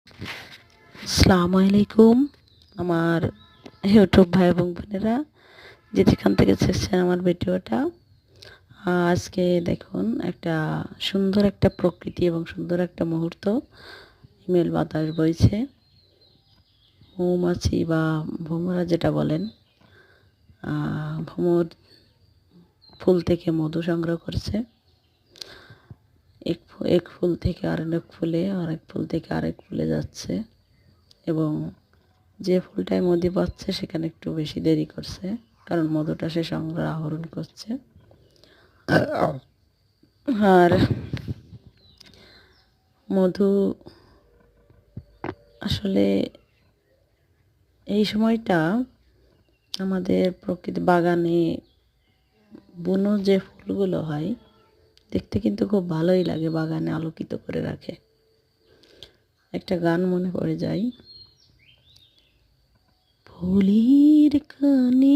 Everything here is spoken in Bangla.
আসসালামু আলাইকুম আমার ইউটিউব ভাই এবং বোনেরা, যে যেখান থেকে দেখছেন আমার ভিডিওটা। আজকে দেখুন একটা সুন্দর একটা প্রকৃতি এবং সুন্দর একটা মুহূর্ত। হিমেল বাতাস বইছে, মৌমাছি বা ভ্রমরা যেটা বলেন, ভ্রমর ফুল থেকে মধু সংগ্রহ করছে। এক ফুল থেকে আরেক ফুলে, আরেক ফুল থেকে আরেক ফুলে যাচ্ছে এবং যে ফুলটায় মধু পাচ্ছে সেখানে একটু বেশি দেরি করছে, কারণ মধুটা সে সংগ্রহ আহরণ করছে। আর মধু আসলে এই সময়টা আমাদের প্রকৃতি বাগানে বুনো যে ফুলগুলো হয় দেখতে কিন্তু খুব ভালোই লাগে, বাগানে আলোকিত করে রাখে। একটা গান মনে পড়ে যায়, ফুলের কানে